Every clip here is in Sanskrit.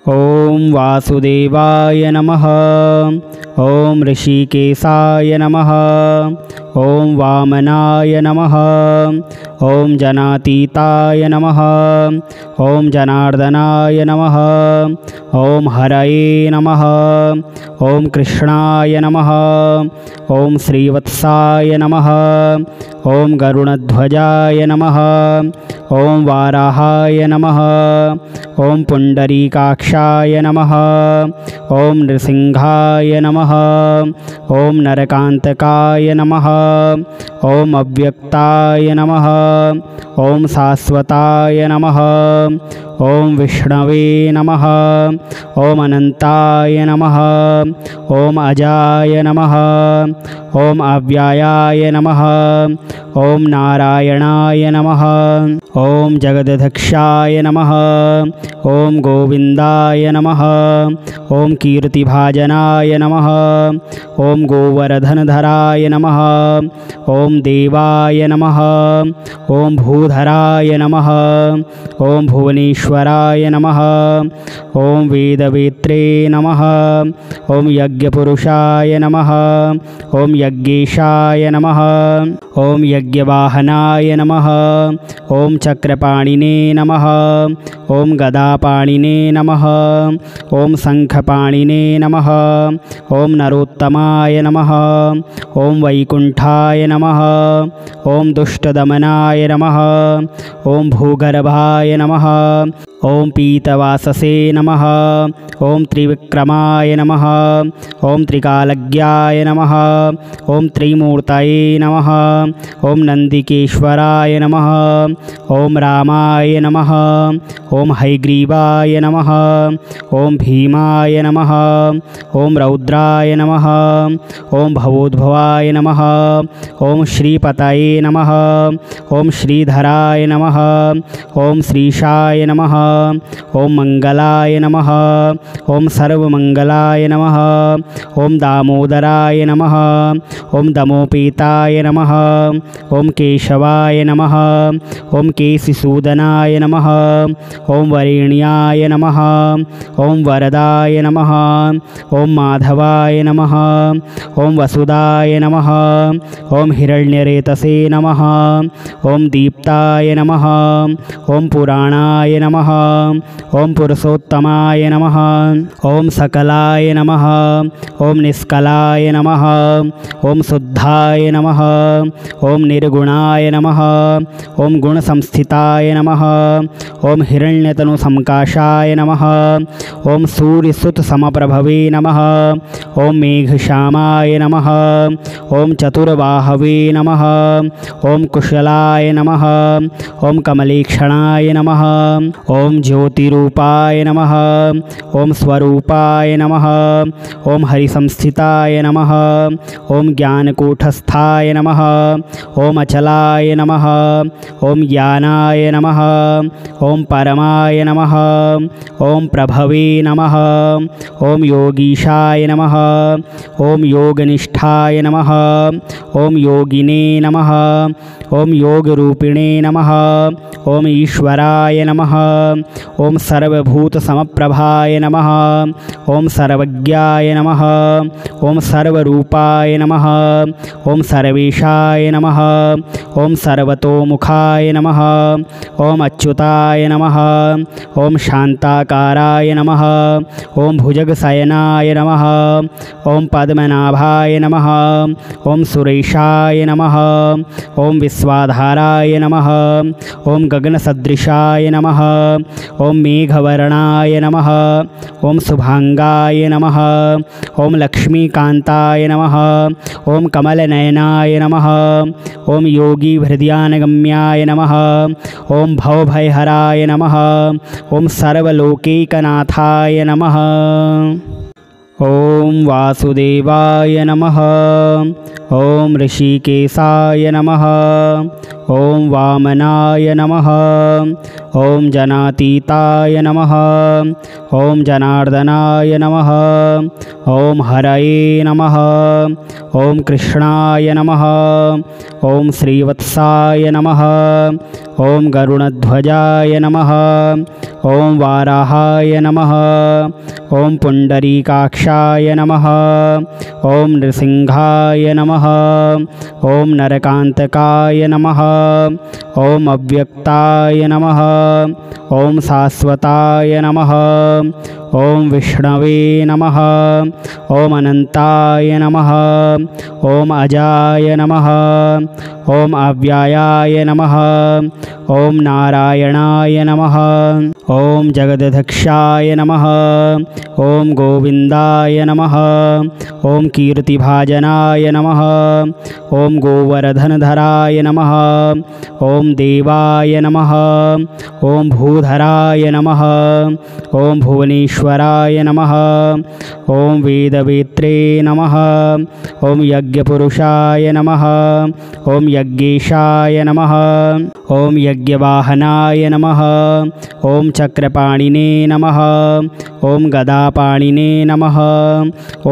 ॐ वासुदेवाय नमः। ॐ ऋषिकेशाय नमः। ॐ वामनाय नमः। ॐ जनातीताय नमः। ॐ जनार्दनाय नमः। ॐ हरये नमः। ॐ कृष्णाय नमः। ॐ श्रीवत्साय नमः। ॐ गरुडध्वजाय नमः। ॐ वाराहाय नमः। ॐ पुण्डरीकाक्षाय नमः। ॐ नृसिंहाय नमः। ॐ नरकान्तकाय नमः। ॐ अव्यक्ताय नमः। ॐ शाश्वताय नमः। ॐ विष्णवे नमः। ॐ अनन्ताय नमः। ॐ अजाय नमः। ॐ अव्ययाय नमः। ॐ नारायणाय नमः। ॐ जगदध्यक्षाय नमः। ॐ गोविन्दाय नमः। ॐ कीर्तिभाजनाय नमः। ॐ गोवर्धनधराय नमः। ॐ देवाय नमः। ॐ भूधराय नमः। ॐ भुवनेश्वराय नमः। ॐ वेदवेत्रे नमः। ॐ यज्ञपुरुषाय नमः। ॐ यज्ञेशाय नमः। ॐ यज्ञवाहनाय नमः। ॐ चक्रपाणिने नमः। ॐ गदापाणिने नमः। ॐ शङ्खपाणिने नमः। ॐ नरोत्तमाय नमः। ॐ वैकुण्ठाय नमः। ॐ दुष्टदमनाय नमः। ॐ भूगर्भाय नमः। ॐ पीतवाससे नमः। ॐ त्रिविक्रमाय नमः। ॐ त्रिकालज्ञाय नमः। ॐ त्रिमूर्तये नमः। ॐ नन्दिकेश्वराय नमः। ॐ रामाय नमः। ॐ हयग्रीवाय नमः। ॐ भीमाय नमः। ॐ रौद्राय नमः। ॐ भवोद्भवाय नमः। ॐ श्रीपतये नमः। ॐ श्रीधराय नमः। ॐ श्रीशाय नमः। ॐ मङ्गलाय नमः। ॐ सर्वमङ्गलाय नमः। ॐ दामोदराय नमः। ॐ दमोपेताय नमः। ॐ केशवाय नमः। ॐ केशिसूदनाय नमः। ॐ वरेण्याय नमः। ॐ वरदाय नमः। ॐ माधवाय नमः। ॐ वसुदाय नमः। ॐ हिरण्यरेतसे नमः। ॐ दीप्ताय नमः। ॐ पुराणाय नमः। ॐ पुरुषोत्तमाय नमः। ॐ सकलाय नमः। ॐ निष्कलाय नमः। ॐ शुद्धाय नमः। ॐ निर्गुणाय नमः। ॐ गुणसंस्थिताय नमः। ॐ हिरण्यतनुसंकाशाय नमः। ॐ सूर्यसुतसमप्रभवे नमः। ॐ मेघश्यामाय नमः। ॐ चतुर्बाहवे नमः। ॐ कुशलाय नमः। ॐ कमलेक्षणाय नमः। ॐ ज्योतिरूपाय नमः। ॐ स्वरूपाय नमः। ॐ हरिसंस्थिताय नमः। ॐ ज्ञानकूटस्थाय नमः। ॐ अचलाय नमः। ॐ ज्ञानाय नमः। ॐ परमाय नमः। ॐ प्रभवे नमः। ॐ योगीशाय नमः। ॐ योगनिष्ठाय नमः। ॐ योगिने नमः। ॐ योगरूपिणे नमः। ॐ ईश्वराय नमः। ॐ सर्वभूतसमप्रभाय नमः। ॐ सर्वज्ञाय नमः। ॐ सर्वरूपाय नमः। ॐ सर्वेशाय नमः। ॐ सर्वतोमुखाय नमः। ॐ अच्युताय नमः। ॐ शान्ताकाराय नमः। ॐ भुजगशयनाय नमः। ॐ पद्मनाभाय नमः। ॐ सुरेशाय नमः। ॐ विश्वाधाराय नमः। ॐ गगनसदृशाय नमः। ॐ मेघवर्णाय नमः। ॐ शुभांगाय नमः। ॐ लक्ष्मीकान्ताय नमः। ॐ कमलनयनाय नमः। ॐ योगीहृदयानगम्याय नमः। ॐ भवभयहराय नमः। ॐ सर्वलोकैकनाथाय नमः। ॐ वासुदेवाय नमः। ॐ ऋषिकेशाय नमः। ॐ वामनाय नमः। ॐ जनातीताय नमः। ॐ जनार्दनाय नमः। ॐ हरये नमः। ॐ कृष्णाय नमः। ॐ श्रीवत्साय नमः। ॐ गरुणध्वजाय नमः। ॐ वाराहाय नमः। ॐ पुण्डरीकाक्षाय नमः। ॐ नृसिंहाय नमः। ॐ नरकान्तकाय नमः। ॐ अव्यक्ताय नमः। ॐ शाश्वताय नमः। ॐ विष्णवे नमः। ॐ अनन्ताय नमः। ॐ अजाय नमः। ॐ अव्ययाय नमः। ॐ नारायणाय नमः। ॐ जगदध्यक्षाय नमः। ॐ गोविन्दाय नमः। ॐ कीर्तिभाजनाय नमः। ॐ गोवर्धनधराय नमः। ॐ देवाय नमः। ॐ भूधराय नमः। ॐ भुवनेश्वराय नमः। ॐ वेदवेत्रे नमः। ॐ यज्ञपुरुषाय नमः। ॐ यज्ञेशाय नमः। ॐ यज्ञवाहनाय नमः। ॐ चक्रपाणिने नमः। ॐ गदापाणिने नमः।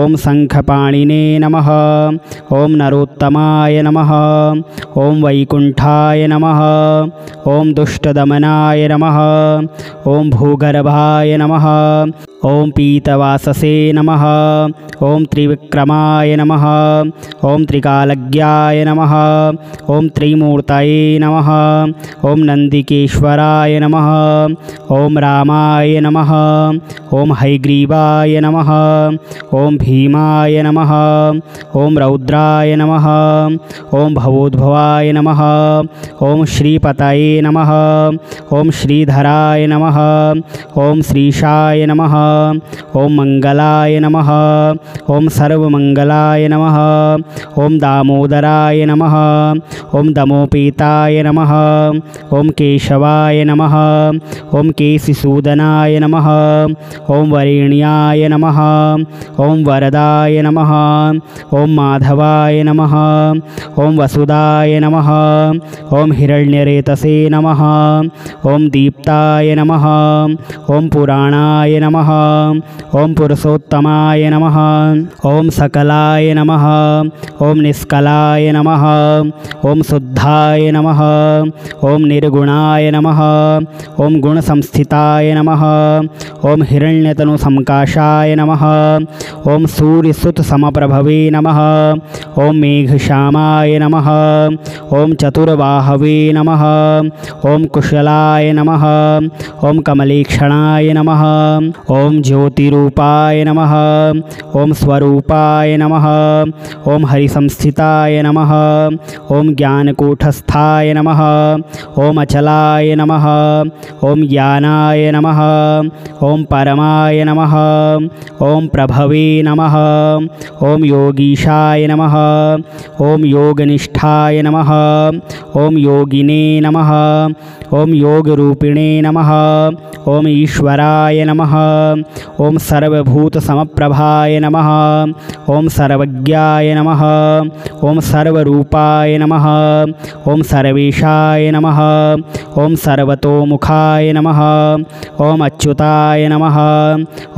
ॐ शङ्खपाणिने नमः। ॐ नरोत्तमाय नमः। ॐ वैकुण्ठाय नमः। ॐ दुष्टदमनाय नमः। ॐ भूगर्भाय नमः। ॐ पीतवाससे नमः। ॐ त्रिविक्रमाय नमः। ॐ त्रिकालज्ञाय नमः। ॐ त्रिमूर्तये नमः। ॐ नन्दिकेश्वराय नमः। ॐ रामाय नमः। ॐ हयग्रीवाय नमः। ॐ भीमाय नमः। ॐ रौद्राय नमः। ॐ भवोद्भवाय नमः। ॐ श्रीपतये नमः। ॐ श्रीधराय नमः। ॐ श्रीशाय नमः। ॐ मंगलाय नमः। ॐ सर्वमंगलाय नमः। ॐ दामोदराय नमः। ॐ दमोपेताय नमः। ॐ केशवाय नमः। ॐ केशिसूदनाय नमः। ॐ वरेण्याय नमः। ॐ वरदाय नमः। ॐ माधवाय नमः। ॐ वसुदाय नमः। ॐ हिरण्यरेतसे नमः। ॐ दीप्ताय नमः। ॐ पुराणाय नमः। ॐ पुरुषोत्तमाय नमः। ॐ सकलाय नमः। ॐ निष्कलाय नमः। ॐ शुद्धाय नमः। ॐ निर्गुणाय नमः। ॐ गुणसंस्थिताय नमः। ॐ हिरण्यतनुसंकाशाय नमः। ॐ सूर्यसुतसमप्रभवे नमः। ॐ मेघश्यामाय नमः। ॐ चतुर्बाहवे नमः। ॐ कुशलाय नमः। ॐ कमलेक्षणाय नमः। ॐ ज्योतिरूपाय नमः। ॐ स्वरूपाय नमः। ॐ हरिसंस्थिताय नमः। ॐ ज्ञानकूटस्थाय नमः। ॐ अचलाय नमः। ॐ ज्ञानाय नमः। ॐ परमाय नमः। ॐ प्रभवे नमः। ॐ योगीशाय नमः। ॐ योगनिष्ठाय नमः। ॐ योगिने नमः। ॐ योगरूपिणे नमः। ॐ ईश्वराय नमः। ॐ सर्वभूतसमप्रभाय नमः। ॐ सर्वज्ञाय नमः। ॐ सर्वरूपाय नमः। ॐ सर्वेशाय नमः। ॐ सर्वतोमुखाय नमः। ॐ अच्युताय नमः।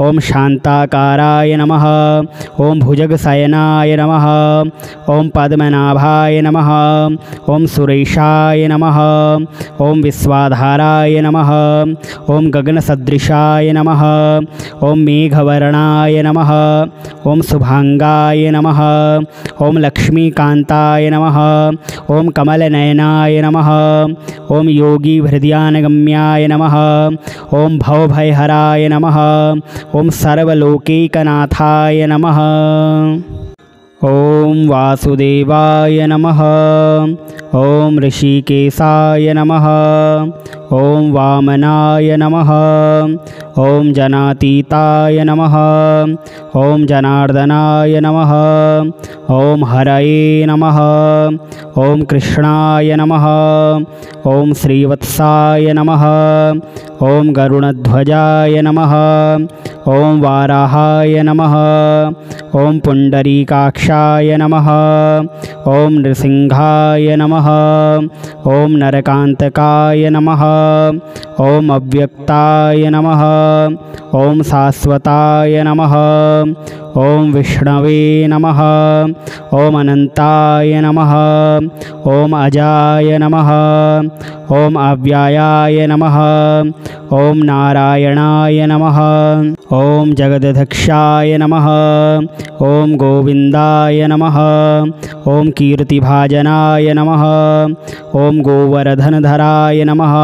ॐ शान्ताकाराय नमः। ॐ भुजगशयनाय नमः। ॐ पद्मनाभाय नमः। ॐ सुरेशाय नमः। ॐ विश्वाधाराय नमः। ॐ गगनसदृशाय नमः। ॐ मेघवर्णाय नमः। ॐ शुभांगाय नमः। ॐ लक्ष्मीकान्ताय नमः। ॐ कमलनयनाय नमः। ॐ योगीहृदयानगम्याय नमः। ॐ भवभयहराय नमः। ॐ सर्वलोकैकनाथाय नमः। ॐ वासुदेवाय नमः। ॐ ऋषिकेशाय नमः। ॐ वामनाय नमः। ॐ जनातीताय नमः। ॐ जनार्दनाय नमः। ॐ हरये नमः। ॐ कृष्णाय नमः। ॐ श्रीवत्साय नमः। ॐ गरुणध्वजाय नमः। ॐ वाराहाय नमः। ॐ पुण्डरीकाक्षाय नमः। ॐ नृसिंहाय नमः। ॐ नरकान्तकाय नमः। ॐ अव्यक्ताय नमः। ॐ शाश्वताय नमः। ॐ विष्णवे नमः। ॐ अनन्ताय नमः। ॐ अजाय नमः। ॐ अव्ययाय नमः। ॐ नारायणाय नमः। ॐ जगदध्यक्षाय नमः। ॐ गोविन्दाय नमः। ॐ कीर्तिभाजनाय नमः। ॐ गोवर्धनधराय नमः।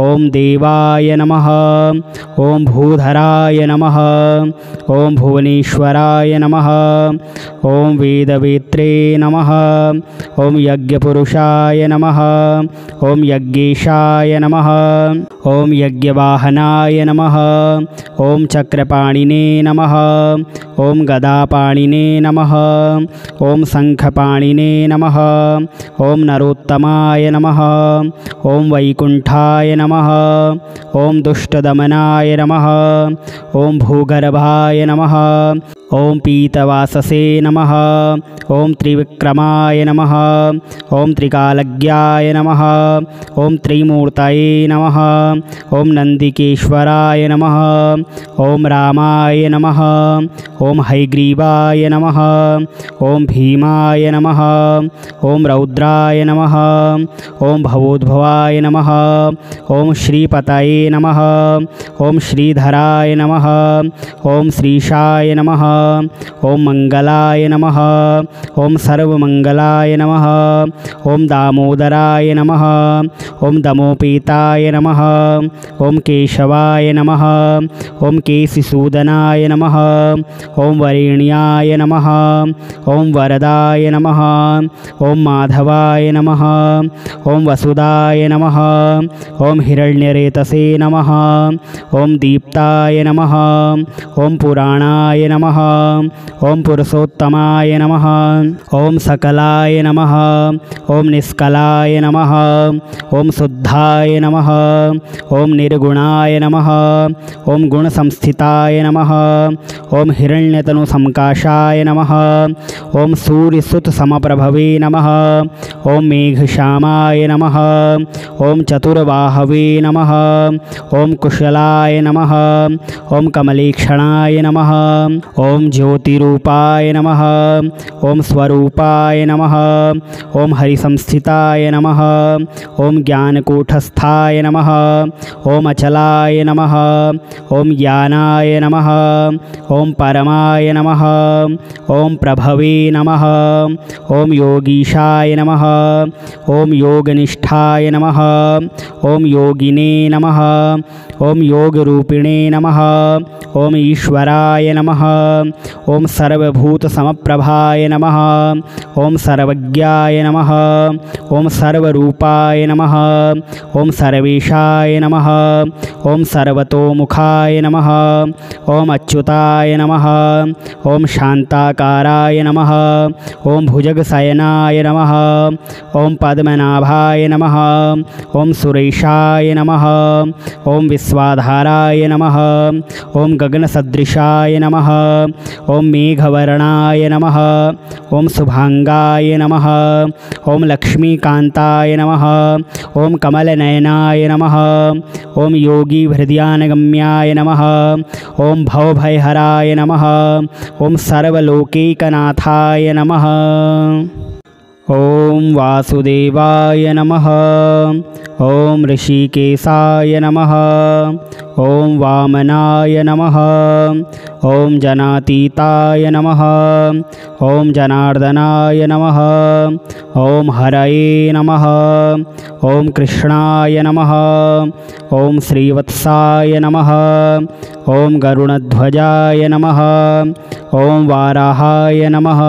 ॐ देवाय नमः। ॐ भूधराय नमः। ॐ भुवनेश्वराय नमः। ॐ वेदवेत्रे नमः। ॐ यज्ञपुरुषाय नमः। ॐ यज्ञेशाय नमः। ॐ यज्ञवाहनाय नमः। ॐ चक्रपाणिने नमः। ॐ गदापाणिने नमः। ॐ शङ्खपाणिने नमः। ॐ नरोत्तमाय नमः। ॐ वैकुण्ठाय नमः। ॐ दुष्टदमनाय नमः। ॐ भूगर्भाय नमः। ॐ पीतवाससे नमः। ॐ त्रिविक्रमाय नमः। ॐ त्रिकालज्ञाय नमः। ॐ त्रिमूर्तये नमः। ॐ नन्दिकेश्वराय नमः। ॐ रामाय नमः। ॐ हयग्रीवाय नमः। ॐ भीमाय नमः। ॐ रौद्राय नमः। ॐ भवोद्भवाय नमः। ॐ श्रीपतये नमः। ॐ श्रीधराय नमः। ॐ श्रीशाय नमः। ॐ मंगलाय नमः। ॐ सर्वमंगलाय नमः। ॐ दामोदराय नमः। ॐ दमोपेताय नमः। ॐ केशवाय नमः। ॐ केशिसूदनाय नमः। ॐ वरेण्याय नमः। ॐ वरदाय नमः। ॐ माधवाय नमः। ॐ वसुदाय नमः। ॐ हिरण्यरेतसे नमः। ॐ दीप्ताय नमः। ॐ पुराणाय नमः। ॐ पुरुषोत्तमाय नमः। ॐ सकलाय नमः। ॐ निष्कलाय नमः। ॐ शुद्धाय नमः। ॐ निर्गुणाय नमः। ॐ गुणसंस्थिताय नमः। ॐ हिरण्यतनुसंकाशाय नमः। ॐ सूर्यसुतसमप्रभवे नमः। ॐ मेघश्यामाय नमः। ॐ चतुर्बाहवे नमः। ॐ कुशलाय नमः। ॐ कमलेक्षणाय नमः। ॐ ज्योतिरूपाय नमः। ॐ स्वरूपाय नमः। ॐ हरिसंस्थिताय नमः। ॐ ज्ञानकूटस्थाय नमः। ॐ अचलाय नमः। ॐ ज्ञानाय नमः। ॐ परमाय नमः। ॐ प्रभवे नमः। ॐ योगीशाय नमः। ॐ योगनिष्ठाय नमः। ॐ योगिने नमः। ॐ योगरूपिणे नमः। ॐ ईश्वराय नमः। ॐ सर्वभूतसमप्रभाय नमः। ॐ सर्वज्ञाय नमः। ॐ सर्वरूपाय नमः। ॐ सर्वेशाय नमः। ॐ सर्वतोमुखाय नमः। ॐ अच्युताय नमः। ॐ शान्ताकाराय नमः। ॐ भुजगशयनाय नमः। ॐ पद्मनाभाय नमः। ॐ सुरेशाय नमः। ॐ विश्वाधाराय नमः। ॐ गगनसदृशाय नमः। ॐ मेघवर्णाय नमः। ॐ शुभांगाय नमः। ॐ लक्ष्मीकान्ताय नमः। ॐ कमलनयनाय नमः। ॐ योगीहृदयानगम्याय नमः। ॐ भवभयहराय नमः। ॐ सर्वलोकैकनाथाय नमः। ॐ वासुदेवाय नमः। ॐ ऋषिकेशाय नमः। ॐ वामनाय नमः। ॐ जनातीताय नमः। ॐ जनार्दनाय नमः। ॐ हरये नमः। ॐ कृष्णाय नमः। ॐ श्रीवत्साय नमः। ॐ गरुणध्वजाय नमः। ॐ वाराहाय नमः।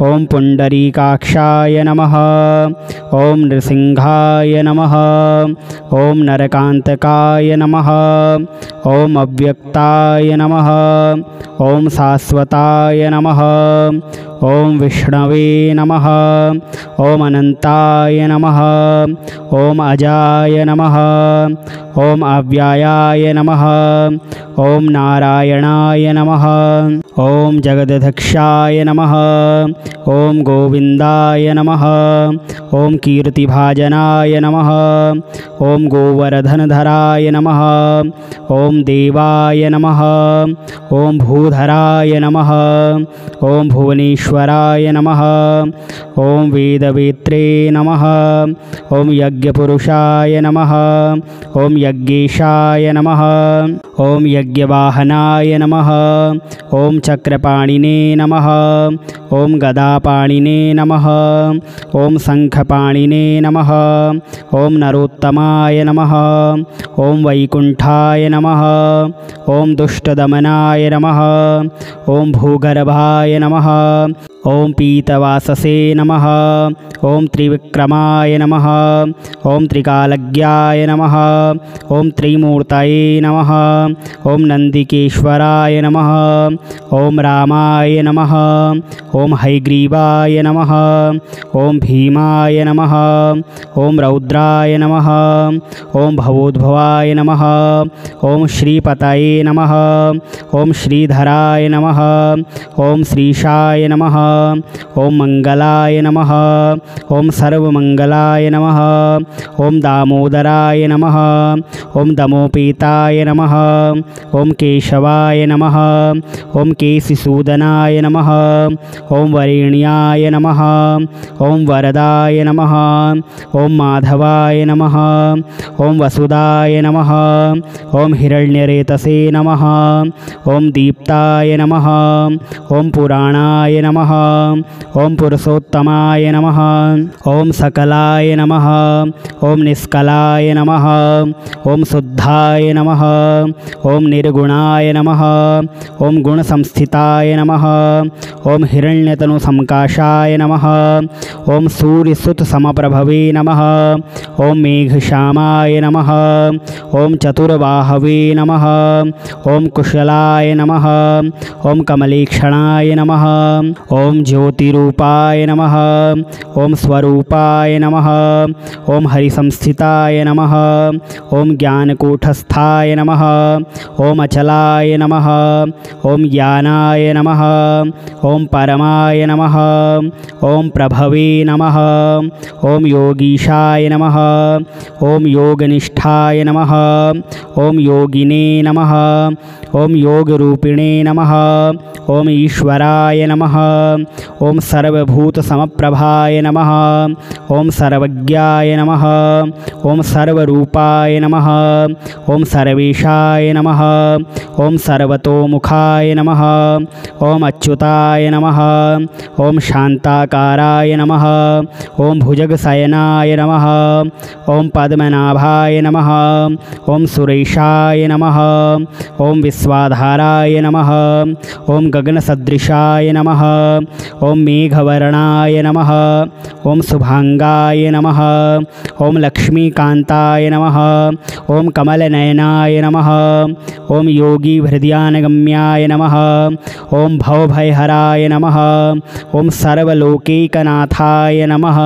ॐ पुण्डरीकाक्षाय नमः। ॐ नृसिंहाय नमः। ॐ नरकान्तकाय नमः। ॐ अव्यक्ताय नमः। ॐ शाश्वताय नमः। ॐ विष्णवे नमः। ॐ अनन्ताय नमः। ॐ अजाय नमः। ॐ अव्ययाय नमः। ॐ नारायणाय नमः। ॐ जगदध्यक्षाय नमः। ॐ गोविन्दाय नमः। ॐ कीर्तिभाजनाय नमः। ॐ गोवर्धनधराय नमः। ॐ देवाय नमः। ॐ भूधराय नमः। ॐ भुवनेश्वराय नमः। ॐ वेदवेत्रे नमः। ॐ यज्ञपुरुषाय नमः। ॐ यज्ञेशाय नमः। ॐ यज्ञवाहनाय नमः। ॐ चक्रपाणिने नमः। ॐ गदापाणिने नमः। ॐ शङ्खपाणिने नमः। ॐ नरोत्तमाय नमः। ॐ वैकुण्ठाय नमः। ॐ दुष्टदमनाय नमः। ॐ भूगर्भाय नमः। ॐ पीतवाससे नमः। ॐ त्रिविक्रमाय नमः। ॐ त्रिकालज्ञाय नमः। ॐ त्रिमूर्तये नमः। ॐ नन्दिकेश्वराय नमः। ॐ रामाय नमः। ॐ हयग्रीवाय नमः। ॐ भीमाय नमः। ॐ रौद्राय नमः। ॐ भवोद्भवाय नमः। ॐ श्रीपतये नमः। ॐ श्रीधराय नमः। ॐ श्रीशाय नमः। ॐ मङ्गलाय नमः। ॐ सर्वमङ्गलाय नमः। ॐ दामोदराय नमः। ॐ दमोपेताय नमः। ॐ केशवाय नमः। ॐ केशिसूदनाय नमः। ॐ वरेण्याय नमः। ॐ वरदाय नमः। ॐ माधवाय नमः। ॐ वसुदाय नमः। ॐ हिरण्यरेतसे नमः। ॐ दीप्ताय नमः। ॐ पुराणाय नमः। ॐ पुरुषोत्तमाय नमः। ॐ सकलाय नमः। ॐ निष्कलाय नमः। ॐ शुद्धाय नमः। ॐ निर्गुणाय नमः। ॐ गुणसंस्थिताय नमः। ॐ हिरण्यतनुसंकाशाय नमः। ॐ सूर्यसुतसमप्रभवे नमः। ॐ मेघश्यामाय नमः। ॐ चतुर्बाहवे नमः। ॐ कुशलाय नमः। ॐ कमलेक्षणाय नमः। ॐ ज्योतिरूपाय नमः। ॐ स्वरूपाय नमः। ॐ हरिसंस्थिताय नमः। ॐ ज्ञानकूटस्थाय नमः। ॐ अचलाय नमः। ॐ ज्ञानाय नमः। ॐ परमाय नमः। ॐ प्रभवे नमः। ॐ योगीशाय नमः। ॐ योगनिष्ठाय नमः। ॐ योगिने नमः। ॐ योगरूपिणे नमः। ॐ ईश्वराय नमः। ॐ सर्वभूतसमप्रभाय नमः। ॐ सर्वज्ञाय नमः। ॐ सर्वरूपाय नमः। ॐ सर्वेशाय नमः। ॐ सर्वतोमुखाय नमः। ॐ अच्युताय नमः। ॐ शान्ताकाराय नमः। ॐ भुजगशयनाय नमः। ॐ पद्मनाभाय नमः। ॐ सुरेशाय नमः। ॐ विश्वाधाराय नमः। ॐ गगनसदृशाय नमः। ॐ मेघवर्णाय नमः। ॐ शुभांगाय नमः। ॐ लक्ष्मीकान्ताय नमः। ॐ कमलनयनाय नमः। ॐ योगीहृदयानगम्याय नमः। ॐ भवभयहराय नमः। ॐ सर्वलोकैकनाथाय नमः।